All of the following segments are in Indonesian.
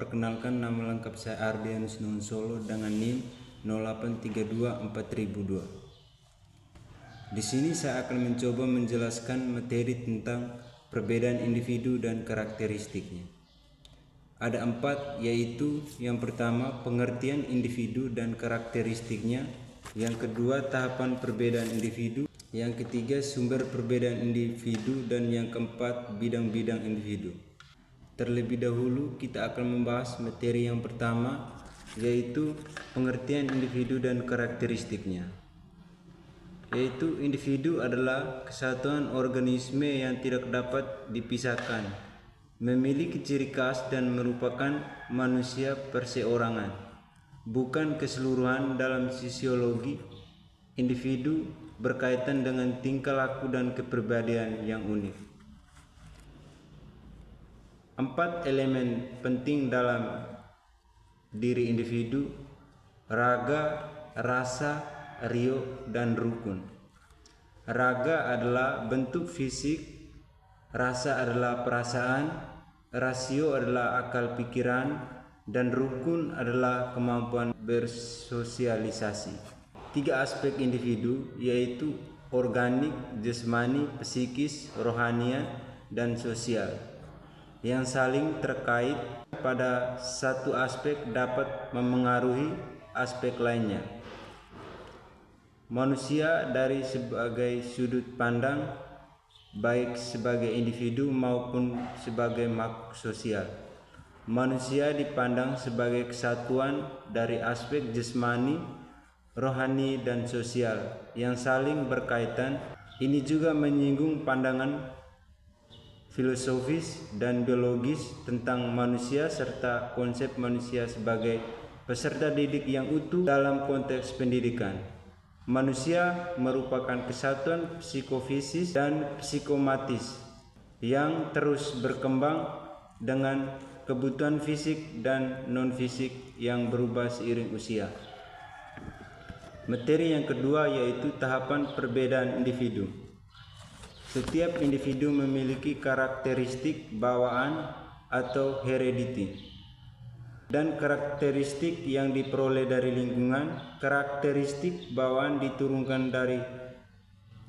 Perkenalkan, nama lengkap saya Ardianus Nonsolo dengan NIM 08324002. Di sini saya akan mencoba menjelaskan materi tentang perbedaan individu dan karakteristiknya. Ada 4, yaitu yang pertama pengertian individu dan karakteristiknya, yang kedua tahapan perbedaan individu, yang ketiga sumber perbedaan individu, dan yang keempat bidang-bidang individu. Terlebih dahulu kita akan membahas materi yang pertama, yaitu pengertian individu dan karakteristiknya. Yaitu individu adalah kesatuan organisme yang tidak dapat dipisahkan, memiliki ciri khas dan merupakan manusia perseorangan, bukan keseluruhan. Dalam sosiologi, individu berkaitan dengan tingkah laku dan kepribadian yang unik. 4 elemen penting dalam diri individu: raga, rasa, rio, dan rukun. Raga adalah bentuk fisik, rasa adalah perasaan, rasio adalah akal pikiran, dan rukun adalah kemampuan bersosialisasi. 3 aspek individu, yaitu organik, jasmani, psikis, rohania, dan sosial, yang saling terkait pada satu aspek dapat memengaruhi aspek lainnya. Manusia dari sebagai sudut pandang, baik sebagai individu maupun sebagai makhluk sosial. Manusia dipandang sebagai kesatuan dari aspek jasmani, rohani, dan sosial yang saling berkaitan. Ini juga menyinggung pandangan filosofis dan biologis tentang manusia serta konsep manusia sebagai peserta didik yang utuh dalam konteks pendidikan. Manusia merupakan kesatuan psikofisik dan psikomatis yang terus berkembang dengan kebutuhan fisik dan non-fisik yang berubah seiring usia. Materi yang kedua, yaitu tahapan perbedaan individu. Setiap individu memiliki karakteristik bawaan atau heredity, dan karakteristik yang diperoleh dari lingkungan. Karakteristik bawaan diturunkan dari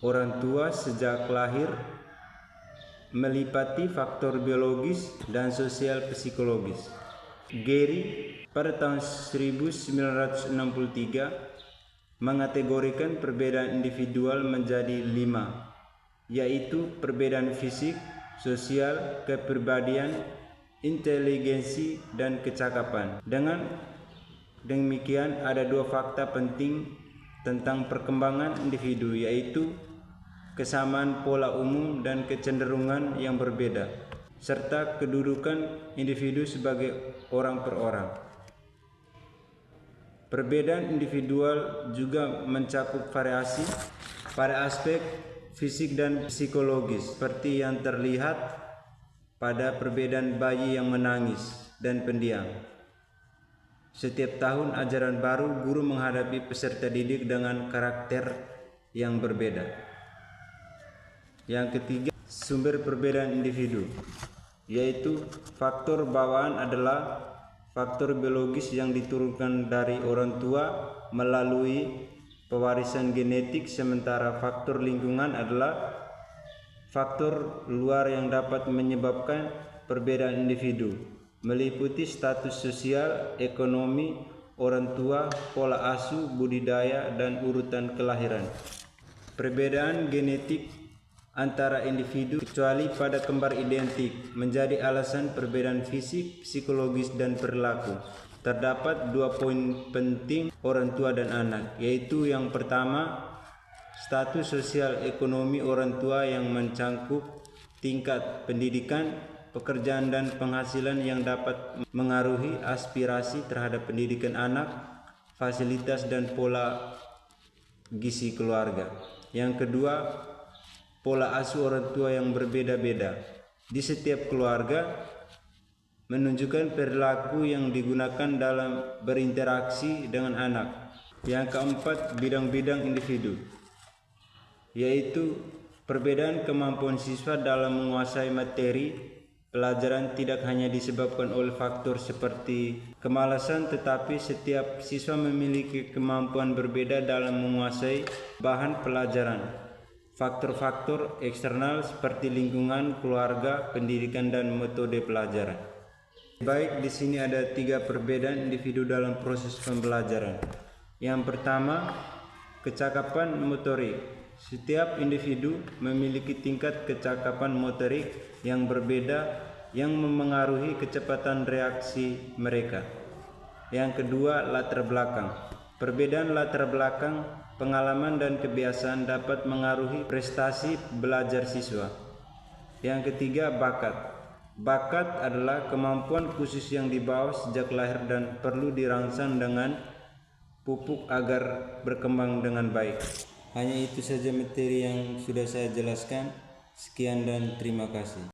orang tua sejak lahir, meliputi faktor biologis dan sosial psikologis. Gary pada tahun 1963 mengategorikan perbedaan individual menjadi 5, yaitu perbedaan fisik, sosial, kepribadian, inteligensi, dan kecakapan. Dengan demikian, ada 2 fakta penting tentang perkembangan individu, yaitu kesamaan pola umum dan kecenderungan yang berbeda, serta kedudukan individu sebagai orang per orang. Perbedaan individual juga mencakup variasi pada aspek fisik dan psikologis, seperti yang terlihat pada perbedaan bayi yang menangis dan pendiam. Setiap tahun ajaran baru, guru menghadapi peserta didik dengan karakter yang berbeda. Yang ketiga, sumber perbedaan individu, yaitu faktor bawaan adalah faktor biologis yang diturunkan dari orang tua melalui pewarisan genetik, sementara faktor lingkungan adalah faktor luar yang dapat menyebabkan perbedaan individu, meliputi status sosial, ekonomi, orang tua, pola asuh, budidaya, dan urutan kelahiran. Perbedaan genetik antara individu, kecuali pada kembar identik, menjadi alasan perbedaan fisik, psikologis, dan perilaku. Terdapat 2 poin penting orang tua dan anak, yaitu yang pertama, status sosial ekonomi orang tua yang mencakup tingkat pendidikan, pekerjaan, dan penghasilan yang dapat mengaruhi aspirasi terhadap pendidikan anak, fasilitas, dan pola gizi keluarga. Yang kedua, pola asuh orang tua yang berbeda-beda di setiap keluarga menunjukkan perilaku yang digunakan dalam berinteraksi dengan anak. Yang keempat, bidang-bidang individu, yaitu perbedaan kemampuan siswa dalam menguasai materi, Pelajaran tidak hanya disebabkan oleh faktor seperti kemalasan, tetapi setiap siswa memiliki kemampuan berbeda dalam menguasai bahan pelajaran. Faktor-faktor eksternal seperti lingkungan, keluarga, pendidikan, dan metode pelajaran. Baik, di sini ada 3 perbedaan individu dalam proses pembelajaran. Yang pertama, kecakapan motorik. Setiap individu memiliki tingkat kecakapan motorik yang berbeda yang memengaruhi kecepatan reaksi mereka. Yang kedua, latar belakang. Perbedaan latar belakang, pengalaman, dan kebiasaan dapat mengaruhi prestasi belajar siswa. Yang ketiga, bakat. Bakat adalah kemampuan khusus yang dibawa sejak lahir dan perlu dirangsang dengan pupuk agar berkembang dengan baik. Hanya itu saja materi yang sudah saya jelaskan. Sekian dan terima kasih.